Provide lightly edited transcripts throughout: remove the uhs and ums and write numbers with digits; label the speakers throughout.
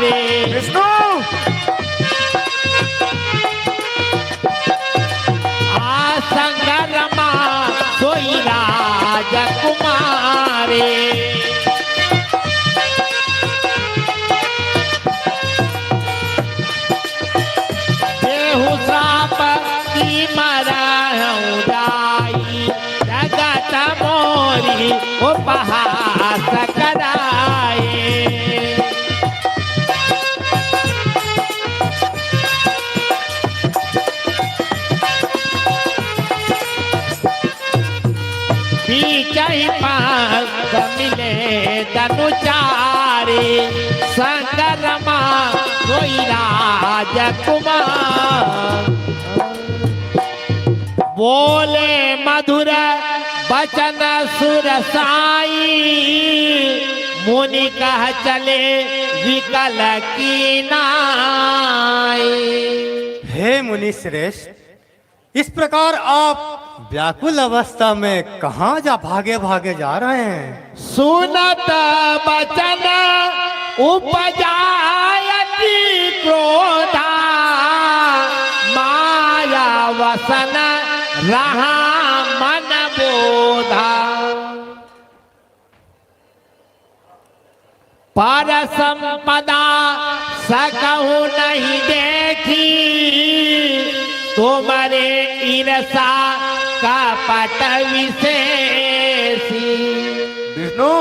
Speaker 1: विष्णु
Speaker 2: संगरमा सोई राजकुमारे देहु श्राप की मरहु जाई जगत मोरी उपहास कराए बीचहि पास मिले धनुचारे संगरमा कोई राजकुमार बोले मधुर बचन सुरसाई मुनि कह चले विकल की नाई।
Speaker 3: हे मुनि श्रेष्ठ, इस प्रकार आप व्याकुल अवस्था में कहाँ भागे भागे जा रहे हैं?
Speaker 2: सुनत बचन उपजायति क्रोधा माया वसन रहा मन बोधा पर संपदा सकहु नहीं देखी तुम्हारे ईर्षा का पट विशेषी।
Speaker 1: विष्णु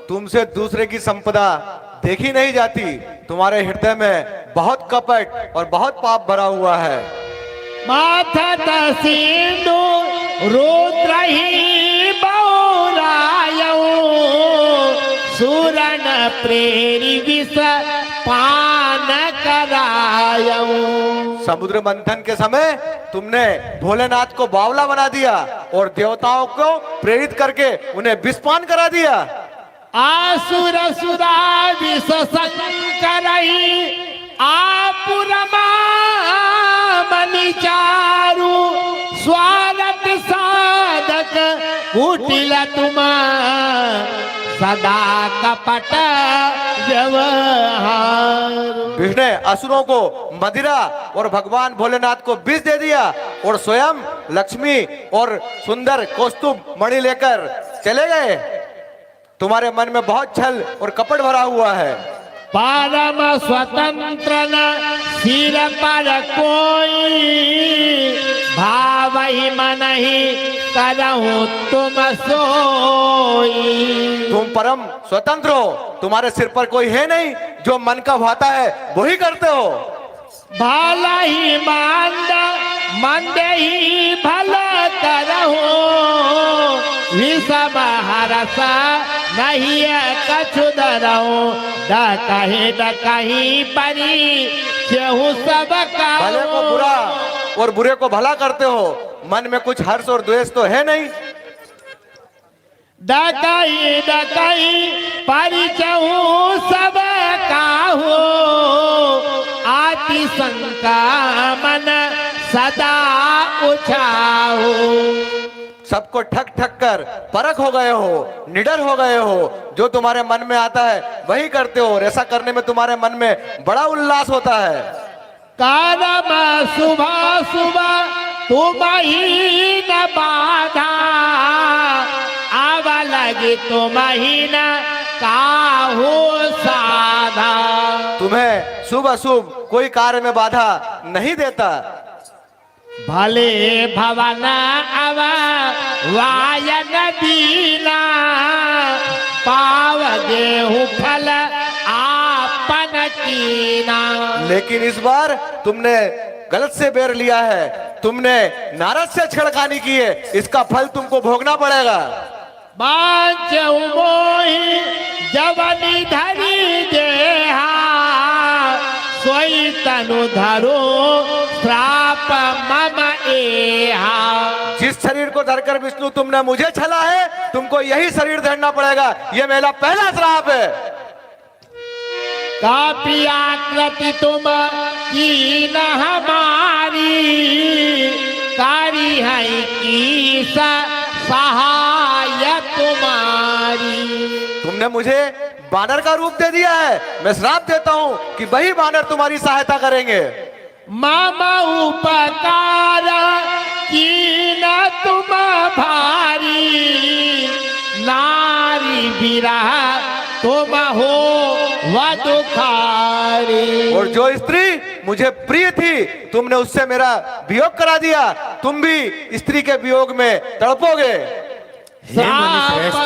Speaker 1: तुमसे दूसरे की संपदा देखी नहीं जाती। तुम्हारे हृदय में बहुत कपट और बहुत पाप भरा हुआ है।
Speaker 2: माथत सिंधु रुद्र ही बहुरायऊ सुरन प्रेरी विष पान करायऊ।
Speaker 1: समुद्र मंथन के समय तुमने भोलेनाथ को बावला बना दिया और देवताओं को प्रेरित करके उन्हें विषपान करा दिया।
Speaker 2: आसुर सुरा विष संकरई आपुरमा मनिचारु स्वागत साधक कुटिल तुम सदा कपट व्यवहार।
Speaker 1: विष्णु ने असुरों को मदिरा और भगवान भोलेनाथ को विष दे दिया और स्वयं लक्ष्मी और सुंदर कौस्तुभ मणि लेकर चले गए। तुम्हारे मन में बहुत छल और कपट भरा हुआ है।
Speaker 2: परम स्वतंत्र न सिर पर कोई भाव ही मन ही करहु तुम सोई।
Speaker 1: तुम परम स्वतंत्र हो, तुम्हारे सिर पर कोई है नहीं, जो मन का भाता है वही करते हो।
Speaker 2: भला ही मंद मंद ही भला करहु विषम हरस नहीं कछु धरहु डकही परी केहू सब
Speaker 1: भले को बुरा और बुरे को भला करते हो, मन में कुछ हर्ष और द्वेष तो है नहीं।
Speaker 2: डकही परिचहु सब काहू आति शंका मन सदा उछाहू।
Speaker 1: सबको ठक ठक कर परख हो गए हो, निडर हो गए हो, जो तुम्हारे मन में आता है वही करते हो और ऐसा करने में तुम्हारे मन में बड़ा उल्लास होता है।
Speaker 2: करम सुबह सुबह तुम ही न बाधा आव लगी तुम ही न काहू साधा।
Speaker 1: तुम्हें शुभ अशुभ कोई कार्य में बाधा नहीं देता।
Speaker 2: भले भवन अव वायन दीना पाव गेहूं फल आपन कीना।
Speaker 1: लेकिन इस बार तुमने गलत से बेर लिया है, तुमने नारद से छेड़खानी की है, इसका फल तुमको भोगना पड़ेगा।
Speaker 2: बांचऊ मोहि जवनी धरी देहा सोई तनु धरो श्राप मम एहा।
Speaker 1: जिस शरीर को धरकर विष्णु तुमने मुझे छला है, तुमको यही शरीर धरना पड़ेगा। यह मेरा पहला श्राप है।
Speaker 2: कापी आकृति तुम की न हमारी कारी है की सहाय तुम्हारी।
Speaker 1: तुमने मुझे बानर का रूप दे दिया है। मैं श्राप देता हूँ कि वही बानर तुम्हारी सहायता करेंगे।
Speaker 2: मामा उपकार की न तुम भारी, नारी विरह तुम हो वधुखारी।
Speaker 1: और जो स्त्री मुझे प्रिय थी, तुमने उससे मेरा वियोग करा दिया। तुम भी स्त्री के वियोग में तड़पोगे।
Speaker 3: हे मुनिश्रेष्ठ,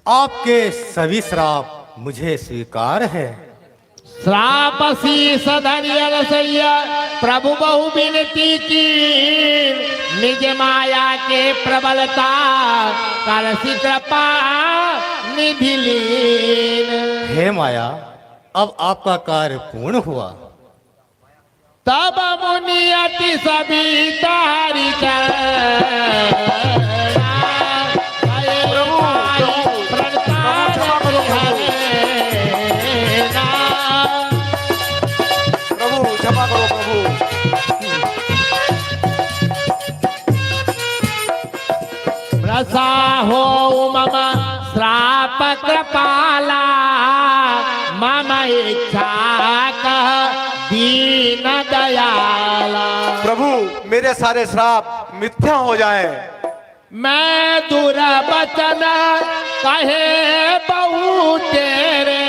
Speaker 3: आपके सभी श्राप मुझे स्वीकार है।
Speaker 2: श्राप शीस धरियल सैया प्रभु बहु विनती की, निज माया के प्रबलता करसी कृपा निधि लीन।
Speaker 3: हे माया, अब आपका कार्य पूर्ण हुआ।
Speaker 2: तब मुनि अति सभी तारी
Speaker 1: प्रभु क्षमा करो प्रभु।
Speaker 2: प्रसा हो मम श्राप कृपाला, मम इच्छा कह दीन दयाला।
Speaker 1: प्रभु मेरे सारे श्राप मिथ्या हो जाएं।
Speaker 2: मैं दुर्वचन कहे बहु तेरे,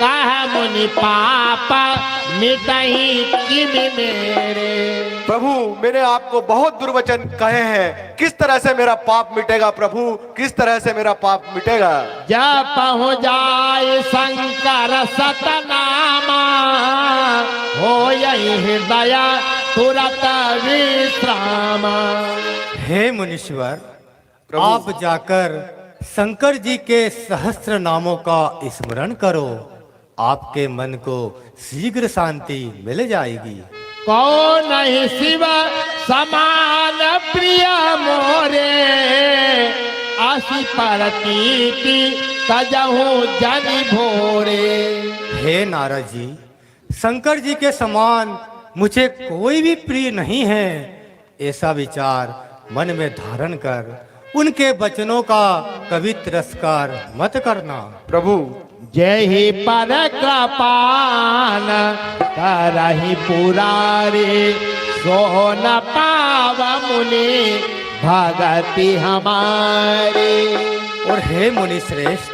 Speaker 2: कह मुनि पाप मिटहि किम मेरे।
Speaker 1: प्रभु मैंने आपको बहुत दुर्वचन कहे हैं, किस तरह से मेरा पाप मिटेगा प्रभु, किस तरह से मेरा पाप मिटेगा।
Speaker 2: जब पहुँ जाए शंकर सतनामा, हो यही हृदय तुरत विश्रामा।
Speaker 3: हे मुनीश्वर, आप जाकर शंकर जी के सहस्त्र नामों का स्मरण करो। आपके मन को शीघ्र शांति मिल जाएगी।
Speaker 2: कौन नहीं शिव समान प्रिय मोरे, आसी परतीति तजहु जन भोरे।
Speaker 3: हे नारद जी, शंकर जी के समान मुझे कोई भी प्रिय नहीं है। ऐसा विचार मन में धारण कर उनके वचनों का कभी तिरस्कार मत करना।
Speaker 1: प्रभु
Speaker 2: जय ही पर कृपान करहि पुरारी, सो न पाव मुनि भगति हमारी।
Speaker 3: और हे मुनि श्रेष्ठ,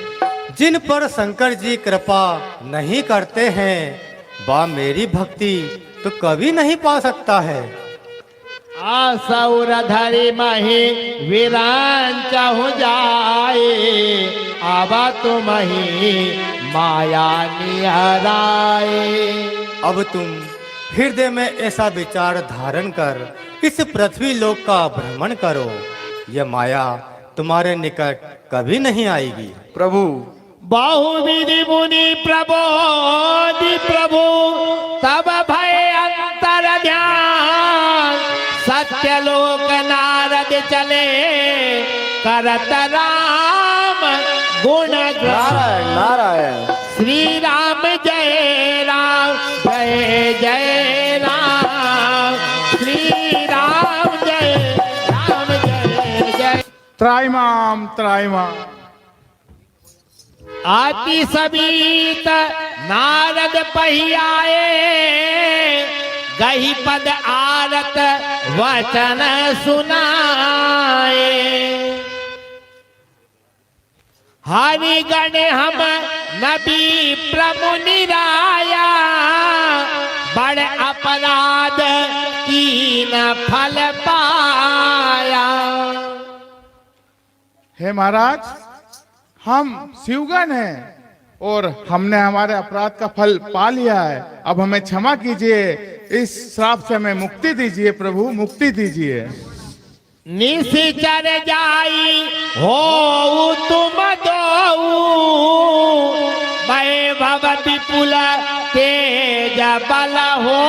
Speaker 3: जिन पर शंकर जी कृपा नहीं करते हैं, वह मेरी भक्ति तो कभी नहीं पा सकता है।
Speaker 2: आसौर धरि मही विरांच हो जाए, आवा तुम ही माया निहराए।
Speaker 3: अब तुम हृदय में ऐसा विचार धारण कर इस पृथ्वी लोक का भ्रमण करो। यह माया तुम्हारे निकट कभी नहीं आएगी।
Speaker 1: प्रभु
Speaker 2: बहुविधि मुनि प्रबोधि प्रभु, तब भय अंतर ध्यान। सत्यलोक नारद चले करत राम गुण
Speaker 1: नारायण नारायण।
Speaker 2: श्री राम जय राम जय जय राम, श्री राम जय जय।
Speaker 4: त्राइमाम त्राइमाम।
Speaker 2: आति सबीत नारद पहियाए, गही पद आरत वचन सुनाए। हरि गण हम नबी प्रमुनि राया, बड़ अपराध कीन फल पाया।
Speaker 4: हे महाराज, हम शिवगण हैं और हमने हमारे अपराध का फल पा लिया है। अब हमें क्षमा कीजिए, इस श्राप से हमें मुक्ति दीजिए प्रभु, मुक्ति दीजिए।
Speaker 2: निशिचर जाई हो तुम दो, वैभव विपुल तेज बल हो।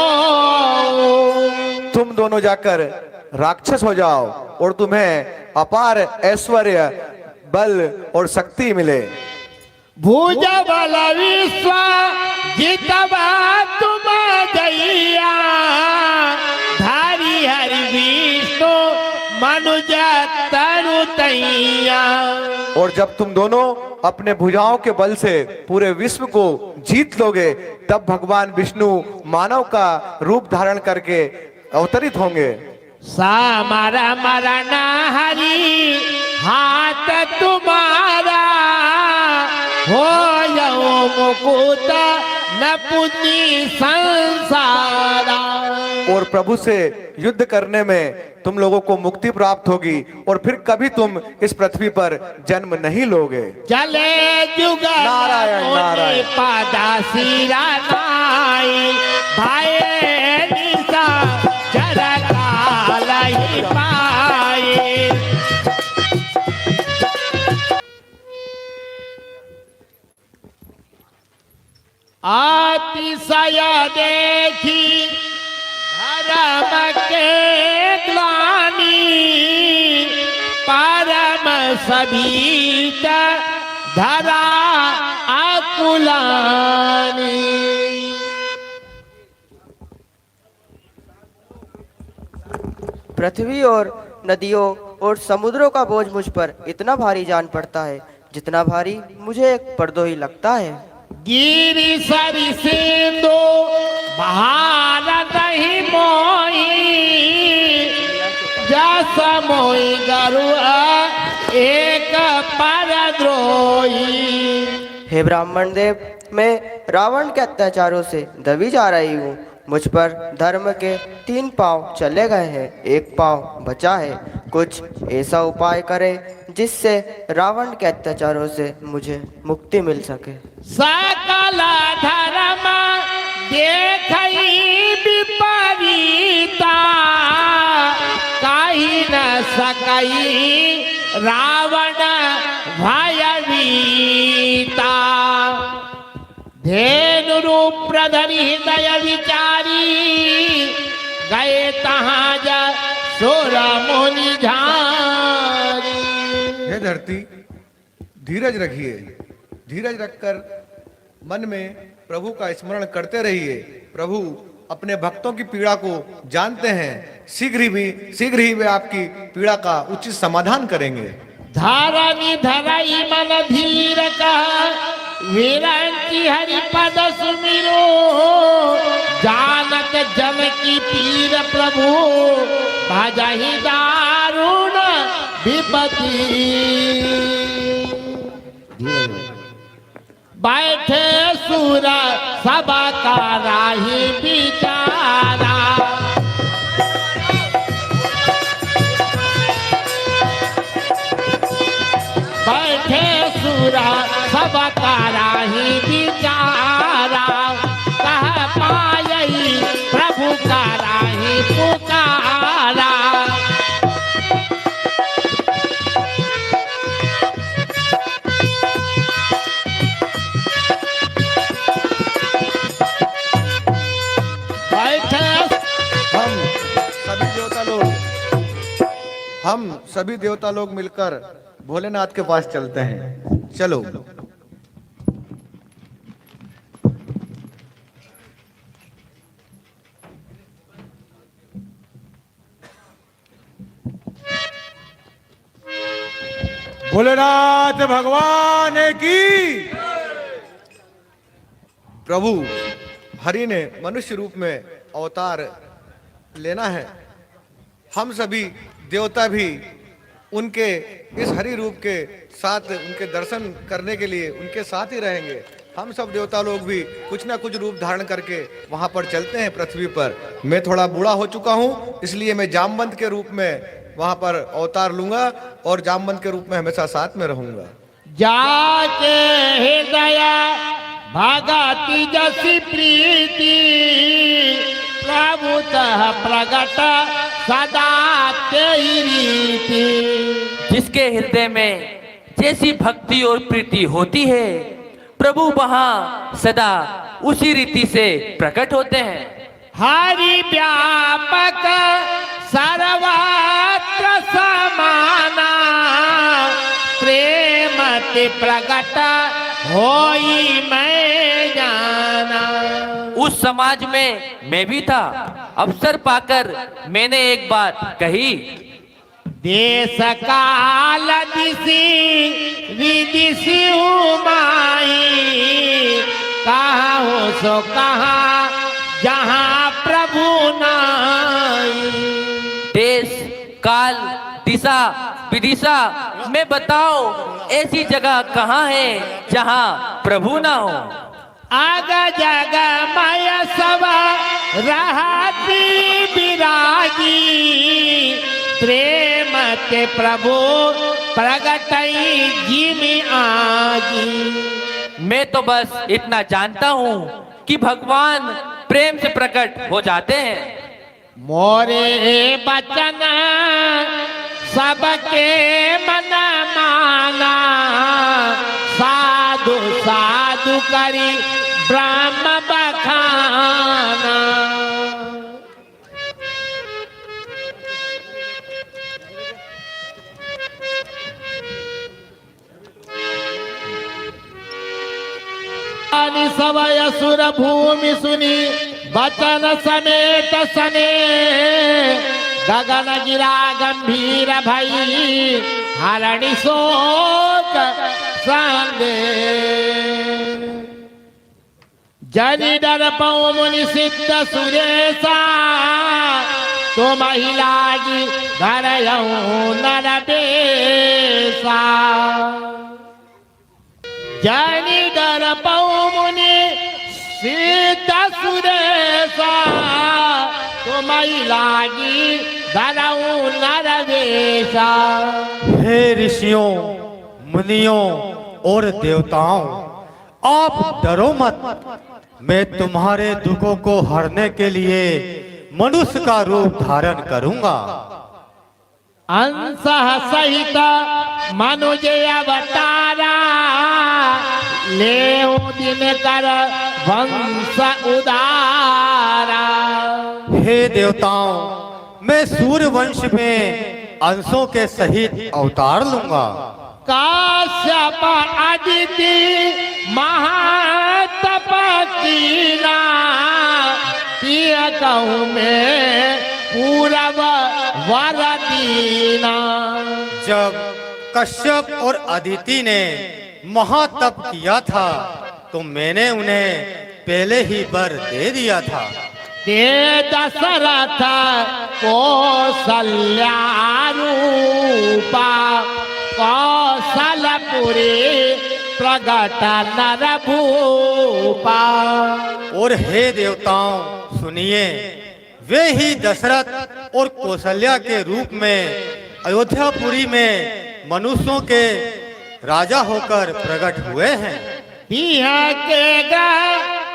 Speaker 1: तुम दोनों जाकर राक्षस हो जाओ और तुम्हें अपार ऐश्वर्य बल और शक्ति मिले।
Speaker 2: भुज बल विश्व जितवा तुम जइया, धारी हरि विष्णु मनुज तरु तैया।
Speaker 1: और और जब तुम दोनों अपने भुजाओं के बल से पूरे विश्व को जीत लोगे, तब भगवान विष्णु मानव का रूप धारण करके अवतरित होंगे।
Speaker 2: सामरा मरना हरी हाथ तुम्हारा, हो जाओ मुकुट न पुण्य संसारा।
Speaker 1: और प्रभु से युद्ध करने में तुम लोगों को मुक्ति प्राप्त होगी और फिर कभी तुम इस पृथ्वी पर जन्म नहीं लोगे।
Speaker 2: चले जुग
Speaker 1: नारायण नारायण।
Speaker 2: पादा सिरा नाई भाई निशा चरकाल ही पाए। अतिशय देखी धर्म के ग्लानि, परम सभीत धरा अकुलानी।
Speaker 5: पृथ्वी और नदियों और समुद्रों का बोझ मुझ पर इतना भारी जान पड़ता है जितना भारी मुझे एक पर्दो ही लगता है।
Speaker 2: गिरी सरी सिंधु भारत ही मोई, जस मोई गरुआ एक परद्रोही।
Speaker 5: हे ब्राह्मण देव, मैं रावण के अत्याचारों से दबी जा रही हूँ। मुझ पर धर्म के 3 पांव चले गए हैं, 1 पांव बचा है। कुछ ऐसा उपाय करें जिससे रावण के अत्याचारों से मुझे मुक्ति मिल सके।
Speaker 2: सकल धर्म देखई विपरीता, कही न सकई रावण भयवीता। धेनु रूप प्रधरि हृदय विचारी, गए तहाँ जा सुर मुनि झारी।
Speaker 1: हे धरती, धीरज रखिए। धीरज रखकर मन में प्रभु का स्मरण करते रहिए। प्रभु अपने भक्तों की पीड़ा को जानते हैं। शीघ्र ही वे आपकी पीड़ा का उचित समाधान करेंगे।
Speaker 2: धारणी धरई मन धीर कह, विरंची हरि पद सुमिरो। जानक जन की पीर प्रभु, भजहि दारुण विपति। बैठे सुर सभा का राही बिचारा, बैठे सुरा सब कारा ही बिचारा। कह पायई प्रभु कारा ही पुकारा। बैठे
Speaker 1: हम सभी देवता लोग मिलकर भोलेनाथ के पास चलते हैं। चलो।
Speaker 3: भोलेनाथ भगवान की।
Speaker 1: प्रभु हरि ने मनुष्य रूप में अवतार लेना है। हम सभी देवता भी उनके इस हरि रूप के साथ उनके दर्शन करने के लिए उनके साथ ही रहेंगे। हम सब देवता लोग भी कुछ ना कुछ रूप धारण करके वहां पर चलते हैं पृथ्वी पर। मैं थोड़ा बूढ़ा हो चुका हूं, इसलिए मैं जामवंत के रूप में वहां पर अवतार लूंगा और जामवंत के रूप में हमेशा साथ में रहूंगा।
Speaker 2: जाके हृदय भगति जसी प्रीति, प्रभु तह प्रगट सदा तेरी रीति।
Speaker 6: जिसके हृदय में जैसी भक्ति और प्रीति होती है, प्रभु वहाँ सदा उसी रीति से प्रकट होते हैं।
Speaker 2: हरि व्यापक सर्वत्र समाना, प्रेम ते प्रगट होई मैं जाना।
Speaker 6: उस समाज में मैं भी था। अवसर पाकर मैंने एक बात कही।
Speaker 2: देश काल दिसी विदिसी उमाई, कहा हो सो कहा जहाँ प्रभु नाई।
Speaker 6: देश काल दिशा विदिशा में बताओ ऐसी जगह कहाँ है जहाँ प्रभु ना हो।
Speaker 2: आग जग माया सब रहती विरागी, प्रेम के प्रभु प्रगटई जिमि आगी।
Speaker 6: मैं तो बस इतना जानता हूँ कि भगवान प्रेम से प्रकट हो जाते हैं।
Speaker 2: मोरे बचन सबके मन माना, साधु साधु करी ब्रह्म बखाना। सवय सुर भूमि सुनी वचन समेत सने, गगन गिरा गंभीर भई हरणि शोक संगे। जनि डर पौ मुनि सिद्ध सुरेशा, तो महिला की धरयऊ नर बेसा। जनि डर पौ मुनि सिद्ध सुरेशा, तो महिला की धरऊ नर बेसा।
Speaker 3: हे ऋषियों, मुनियों और देवताओं, आप डरो मत। मैं तुम्हारे दुखों को हरने के लिए मनुष्य का रूप धारण करूंगा।
Speaker 2: अंश सहित मनुज अवतारा, ले दिन कर वंश उदारा।
Speaker 3: हे देवताओं, मैं सूर्य वंश में अंशों के सहित अवतार लूंगा।
Speaker 2: काश्यप अदिति महातप कीना, पिय कहूँ में पूरब वर दीना।
Speaker 3: जब कश्यप और अदिति ने महातप किया था तो मैंने उन्हें पहले ही वर दे दिया था।
Speaker 2: ते दशरथ कौशल्या रूपा, कौशलपुरी प्रगट नर भूपा।
Speaker 3: और हे देवताओं सुनिए, वे ही दशरथ और कौशल्या के रूप में अयोध्यापुरी में मनुष्यों के राजा होकर प्रकट हुए हैं।
Speaker 2: पिया के गा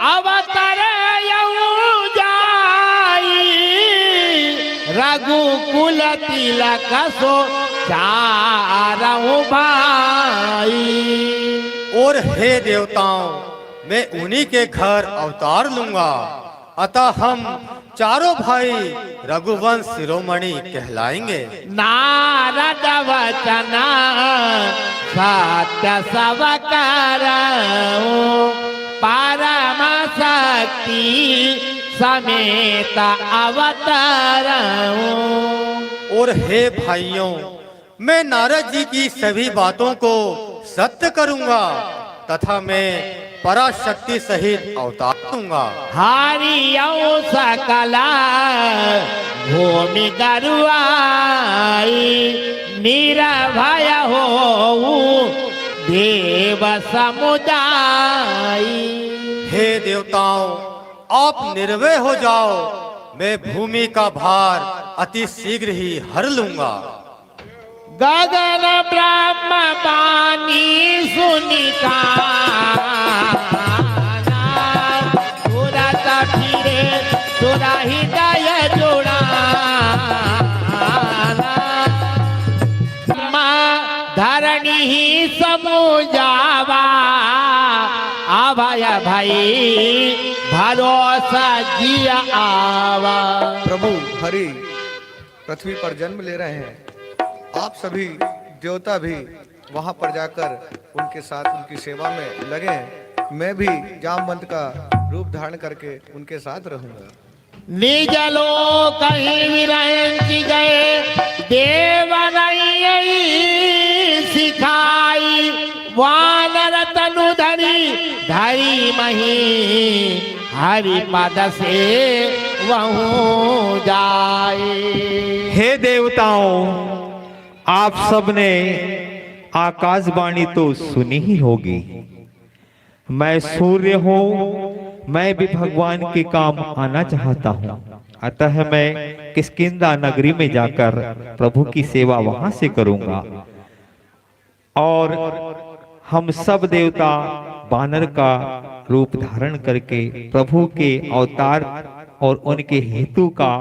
Speaker 2: अवतार यऊ जाई, रघुकुल तिलक सो चारऊ भाई।
Speaker 3: और हे देवताओं, मैं उन्हीं के घर अवतार लूंगा, अतः हम चारों भाई रघुवंश शिरोमणि कहलाएंगे।
Speaker 2: नारद वचन सत्य सब करऊं, परम शक्ति समेत अवतरऊं।
Speaker 3: और हे भाइयों, मैं नारद जी की सभी बातों को सत्य करूंगा तथा मैं पराशक्ति सहित अवतार दूंगा।
Speaker 2: हरियऊ सकला भूमि गरुआई, निरभय हो देव समुदाय।
Speaker 3: हे देवताओं, आप निर्भय हो जाओ, मैं भूमि का भार अति शीघ्र ही हर लूंगा।
Speaker 2: गगन ब्रह्म बानी सुनिका, तुरत फिरे तुरा हृदय जोड़ा। धरणी ही समुझावा, अभय भई भरोसा जिया आवा।
Speaker 1: प्रभु हरि पृथ्वी पर जन्म ले रहे हैं, आप सभी देवता भी वहां पर जाकर उनके साथ उनकी सेवा में लगे हैं। मैं भी जामवंत का रूप धारण करके उनके साथ रहूंगा।
Speaker 2: निज लोक कहीं विरंची गए देव नहीं सिखाई वानर तनु धरी धरी मही हरि पद से वहु जाए।
Speaker 7: हे देवताओं, आप सबने आकाशवाणी तो सुनी ही होगी। मैं सूर्य हूँ, मैं भी भगवान के काम आना चाहता हूँ, अतः मैं किष्किंधा नगरी में जाकर प्रभु की सेवा वहां से करूंगा और हम सब देवता वानर का रूप धारण करके प्रभु के अवतार और उनके हेतु का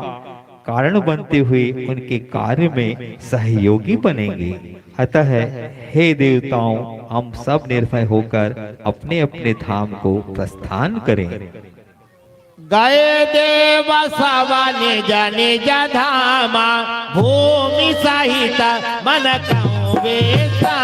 Speaker 7: कारण बनते हुए उनके कार्य में सहयोगी बनेंगे। अतः हे देवताओं, हम सब निर्भय होकर अपने अपने धाम को प्रस्थान करें।
Speaker 2: गए देव सब निज निज धामा भूमि सहित मन कहूँ बेसा